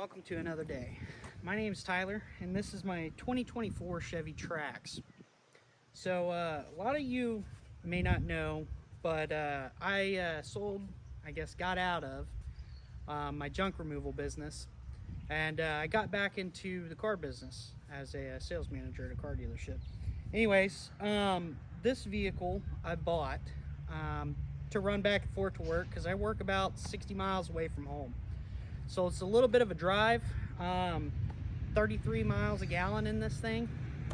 welcome to another day. My name's Tyler, and this is my 2024 Chevy Trax. So a lot of you may not know, but I got out of my junk removal business, and I got back into the car business as a sales manager at a car dealership. Anyways, this vehicle I bought to run back and forth to work because I work about 60 miles away from home. So it's a little bit of a drive, 33 miles a gallon in this thing.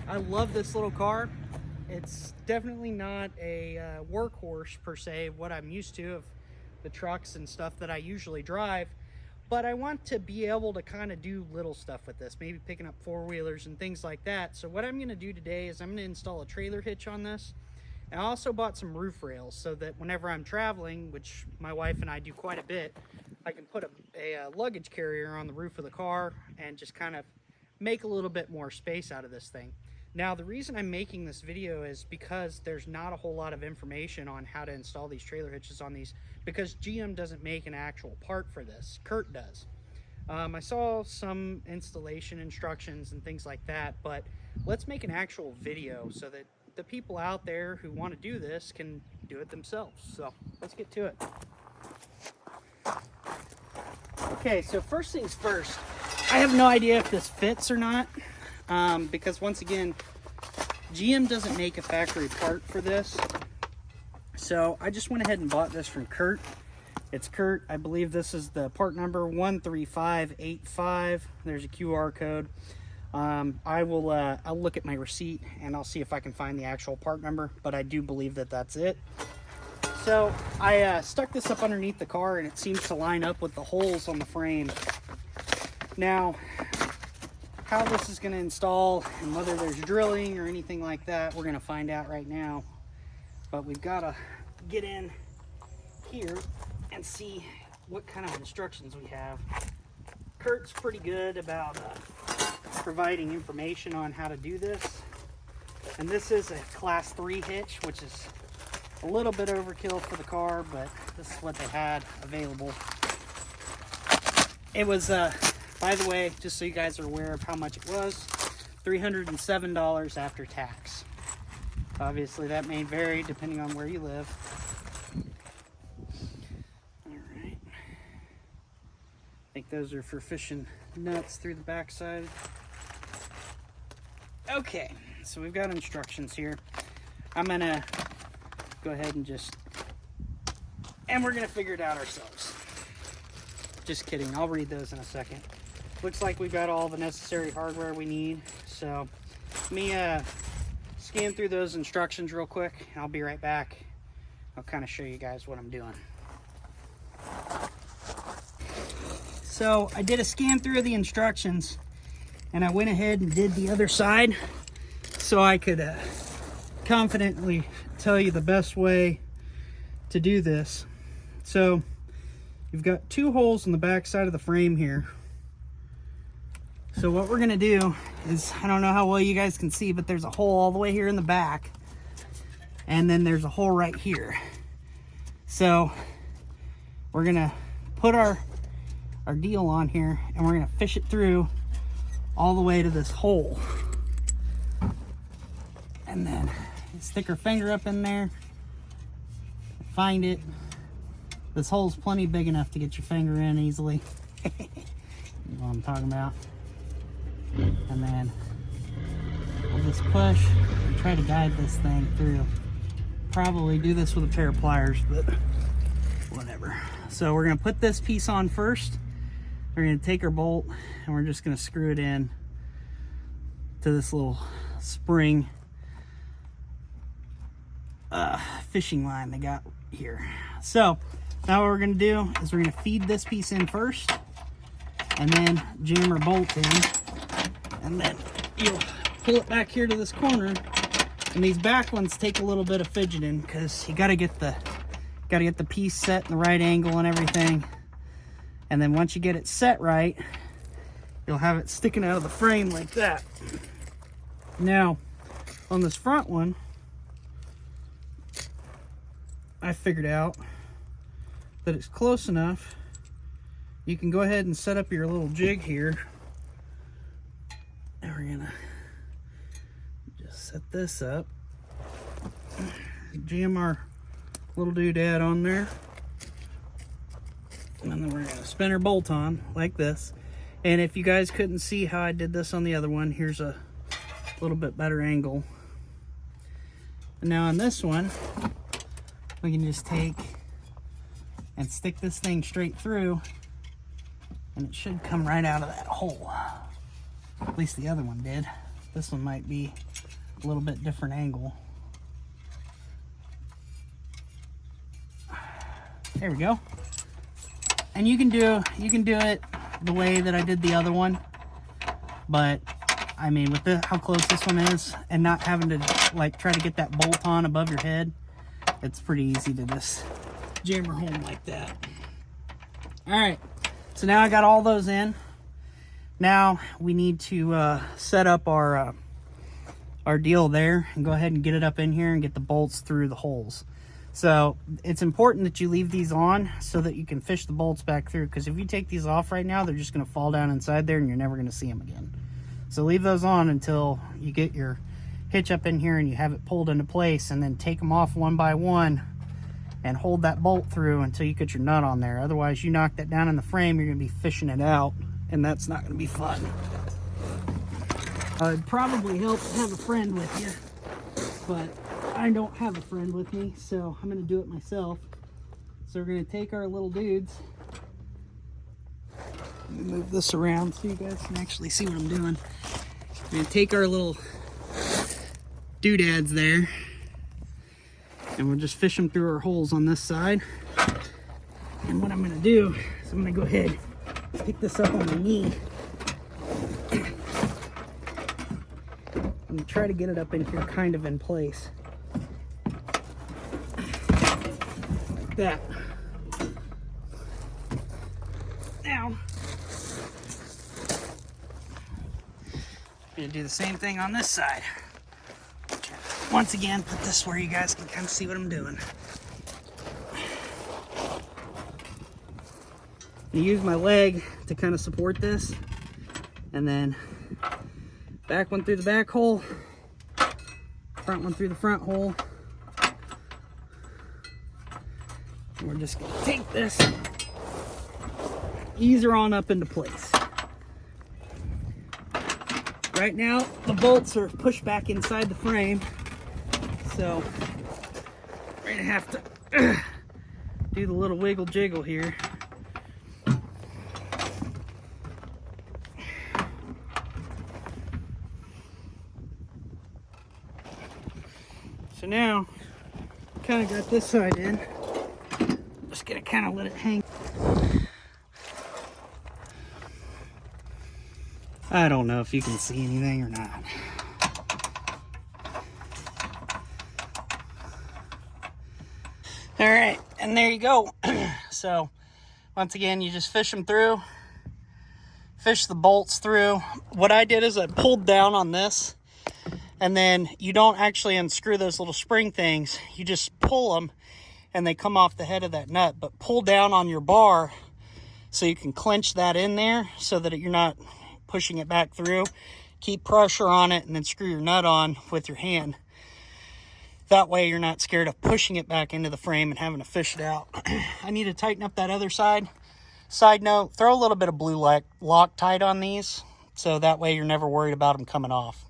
I love this little car. It's definitely not a workhorse per se, what I'm used to of the trucks and stuff that I usually drive, but I want to be able to kind of do little stuff with this, maybe picking up four-wheelers and things like that. So what I'm going to do today is I'm going to install a trailer hitch on this. And I also bought some roof rails so that whenever I'm traveling, which my wife and I do quite a bit, I can put a luggage carrier on the roof of the car and just kind of make a little bit more space out of this thing. Now, the reason I'm making this video is because there's not a whole lot of information on how to install these trailer hitches on these, because GM doesn't make an actual part for this. Curt does. I saw some installation instructions and things like that, but let's make an actual video so that the people out there who want to do this can do it themselves. So let's get to it. Okay, so first things first, I have no idea if this fits or not, because once again, GM doesn't make a factory part for this. So I just went ahead and bought this from Curt. It's Curt. I believe this is the part number 13585. There's a QR code. I'll look at my receipt and I'll see if I can find the actual part number, but I do believe that that's it. So I stuck this up underneath the car, and it seems to line up with the holes on the frame. Now, how this is going to install and whether there's drilling or anything like that, we're going to find out right now. But we've got to get in here and see what kind of instructions we have. Curt's pretty good about providing information on how to do this. And this is a class 3 hitch, which is a little bit overkill for the car, but this is what they had available. It was, by the way, just so you guys are aware of how much it was, $307 after tax. Obviously that may vary depending on where you live. Alright. I think those are for fishing nuts through the backside. Okay, so we've got instructions here. I'm gonna go ahead and we're gonna figure it out ourselves. Just kidding, I'll read those in a second. Looks like we've got all the necessary hardware we need. So let me scan through those instructions real quick, and I'll be right back. I'll kind of show you guys what I'm doing. So I did a scan through of the instructions, and I went ahead and did the other side so I could confidently tell you the best way to do this. So you've got two holes in the back side of the frame here. So what we're gonna do is, I don't know how well you guys can see, but there's a hole all the way here in the back, and then there's a hole right here. So we're gonna put our deal on here, and we're gonna fish it through all the way to this hole, and then stick our finger up in there, find it. This hole's plenty big enough to get your finger in easily. You know what I'm talking about. And then we'll just push and try to guide this thing through. Probably do this with a pair of pliers, but whatever. So we're gonna put this piece on first. We're gonna take our bolt and we're just gonna screw it in to this little spring fishing line they got here. So now what we're gonna do is we're gonna feed this piece in first, and then jam our bolt in, and then you'll pull it back here to this corner. And these back ones take a little bit of fidgeting because you gotta get the piece set in the right angle and everything. And then once you get it set right, you'll have it sticking out of the frame like that. Now, on this front one, I figured out that it's close enough you can go ahead and set up your little jig here. And we're gonna just set this up. Jam our little doodad on there. And then we're gonna spin our bolt on like this. And if you guys couldn't see how I did this on the other one, here's a little bit better angle. And now on this one, we can just take and stick this thing straight through, and it should come right out of that hole. At least the other one did. This one might be a little bit different angle. There we go. And you can do it the way that I did the other one, but I mean, with how close this one is, and not having to like try to get that bolt on above your head, it's pretty easy to just jam her home like that. All right, so now I got all those in. Now we need to set up our deal there and go ahead and get it up in here and get the bolts through the holes. So it's important that you leave these on so that you can fish the bolts back through, because if you take these off right now, they're just going to fall down inside there and you're never going to see them again. So leave those on until you get your hitch up in here and you have it pulled into place, and then take them off one by one and hold that bolt through until you get your nut on there. Otherwise, you knock that down in the frame, you're going to be fishing it out, and that's not going to be fun. It'd probably help to have a friend with you, but I don't have a friend with me, so I'm going to do it myself. So we're going to take our little dudes. Let me move this around so you guys can actually see what I'm doing. We're going to take our little doodads there, and we'll just fish them through our holes on this side. And what I'm going to do is I'm going to go ahead and pick this up on my knee and try to get it up in here kind of in place. Like that. Now, I'm going to do the same thing on this side. Once again, put this where you guys can kind of see what I'm doing. I use my leg to kind of support this, and then back one through the back hole, front one through the front hole. And we're just going to take this, ease her on up into place. Right now, the bolts are pushed back inside the frame, so we're going to have to do the little wiggle jiggle here. So now, kind of got this side in. Just going to kind of let it hang. I don't know if you can see anything or not. All right, and there you go. So once again, you just fish them through, fish the bolts through. What I did is I pulled down on this, and then you don't actually unscrew those little spring things. You just pull them and they come off the head of that nut, but pull down on your bar so you can clench that in there so that you're not pushing it back through. Keep pressure on it and then screw your nut on with your hand. That way you're not scared of pushing it back into the frame and having to fish it out. I need to tighten up that other side. Side note, throw a little bit of blue Loctite on these, so that way you're never worried about them coming off.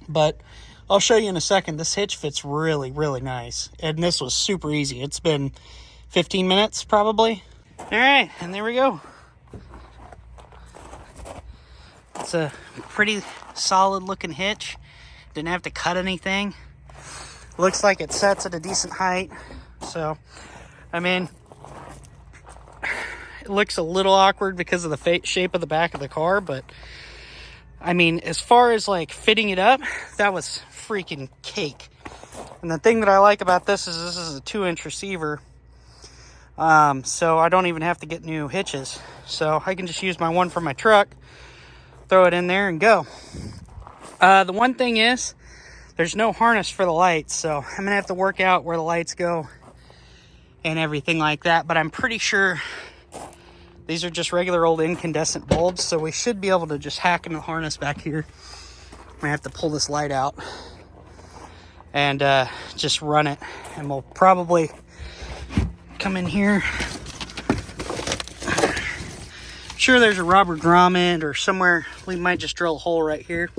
But I'll show you in a second. This hitch fits really, really nice. And this was super easy. It's been 15 minutes probably. All right, and there we go. It's a pretty solid looking hitch. Didn't have to cut anything. Looks like it sets at a decent height. So, I mean, it looks a little awkward because of the shape of the back of the car, but I mean, as far as like fitting it up, that was freaking cake. And the thing that I like about this is a 2-inch receiver. So I don't even have to get new hitches. So I can just use my one from my truck, throw it in there and go. The one thing is, there's no harness for the lights, so I'm gonna have to work out where the lights go and everything like that, but I'm pretty sure These are just regular old incandescent bulbs, so we should be able to just hack in the harness back here. I have to pull this light out and just run it, and we'll probably come in here. I'm sure there's a rubber grommet or somewhere. We might just drill a hole right here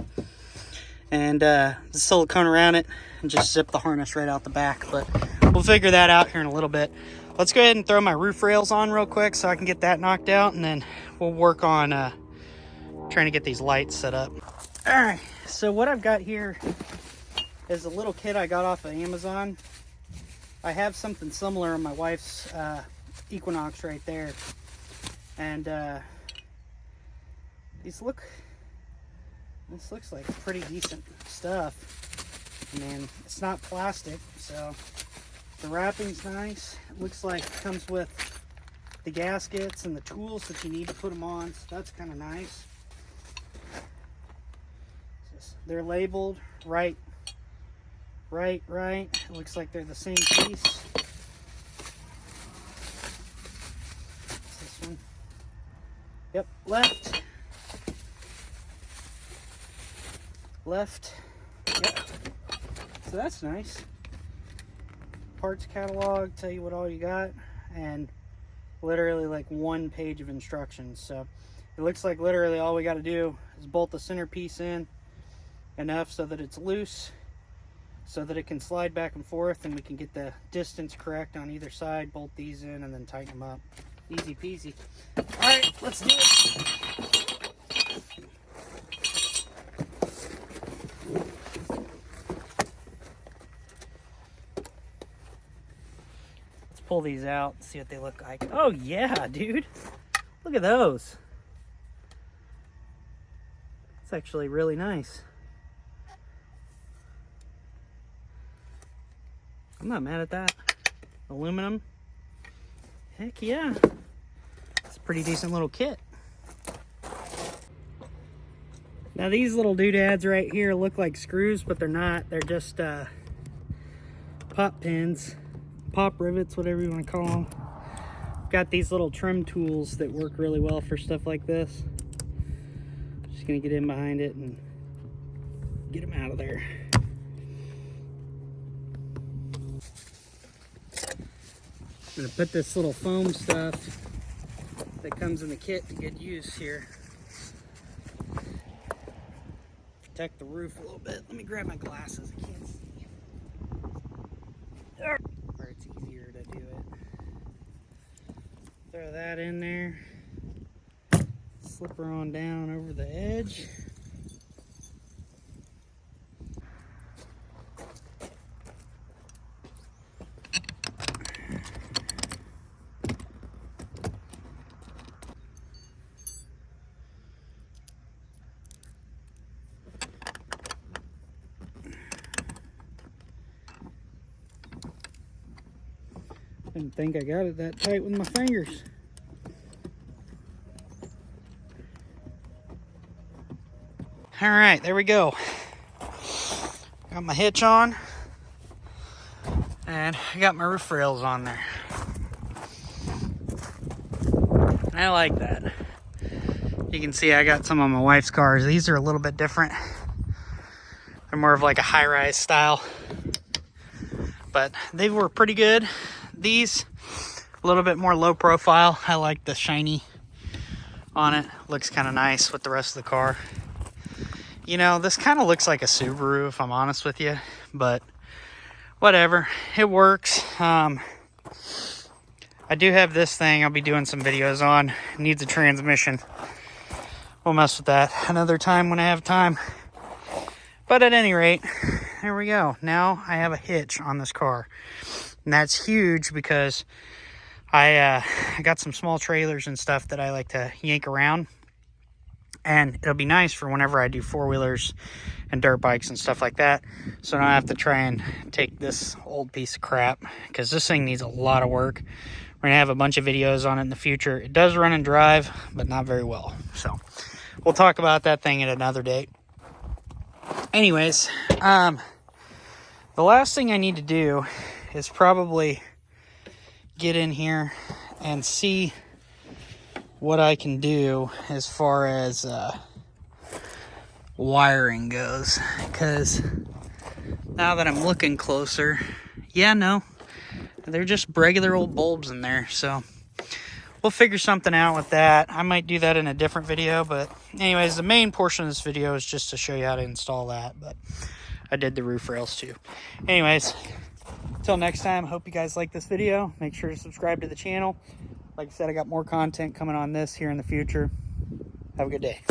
and the silicone around it and just zip the harness right out the back, but we'll figure that out here in a little bit. Let's go ahead and throw my roof rails on real quick so I can get that knocked out, and then we'll work on trying to get these lights set up. All right, so what I've got here is a little kit I got off of Amazon. I have something similar on my wife's Equinox right there, and this looks like pretty decent stuff. I mean, it's not plastic, so the wrapping's nice. It looks like it comes with the gaskets and the tools that you need to put them on, so that's kind of nice. They're labeled right. It looks like they're the same piece. What's this one? Yep, left. Yep. So that's nice. Parts catalog, tell you what all you got, and literally like 1 page of instructions. So it looks like literally all we got to do is bolt the centerpiece in enough so that it's loose, so that it can slide back and forth, and we can get the distance correct on either side, bolt these in, and then tighten them up. Easy peasy. All right, let's do it. Pull these out and see what they look like. Oh yeah, dude. Look at those. It's actually really nice. I'm not mad at that. Aluminum. Heck yeah. It's a pretty decent little kit. Now these little doodads right here look like screws, but they're not. They're just pop pins. Pop rivets, whatever you want to call them. Got these little trim tools that work really well for stuff like this. Just gonna get in behind it and get them out of there. I'm gonna put this little foam stuff that comes in the kit to good use here. Protect the roof a little bit. Let me grab my glasses. I can't see. Where it's easier to do it. Throw that in there. Slip her on down over the edge. Didn't think I got it that tight with my fingers. All right, there we go. Got my hitch on, and I got my roof rails on there. I like that. You can see I got some on my wife's cars. These are a little bit different. They're more of like a high-rise style, but they were pretty good. These, a little bit more low profile. I like the shiny on it. Looks kind of nice with the rest of the car. You know, this kind of looks like a Subaru, if I'm honest with you, but whatever, it works. I do have this thing I'll be doing some videos on. It needs a transmission. We'll mess with that another time when I have time. But at any rate, there we go. Now I have a hitch on this car. And that's huge because I got some small trailers and stuff that I like to yank around. And it'll be nice for whenever I do four-wheelers and dirt bikes and stuff like that. So I don't have to try and take this old piece of crap, because this thing needs a lot of work. We're going to have a bunch of videos on it in the future. It does run and drive, but not very well. So we'll talk about that thing at another date. Anyways, the last thing I need to do is probably get in here and see what I can do as far as wiring goes, because now that I'm looking closer, yeah, no, they're just regular old bulbs in there. So we'll figure something out with that. I might do that in a different video, but anyways, the main portion of this video is just to show you how to install that, but I did the roof rails too. Anyways, until next time, hope you guys like this video. Make sure to subscribe to the channel. Like I said, I got more content coming on this here in the future. Have a good day.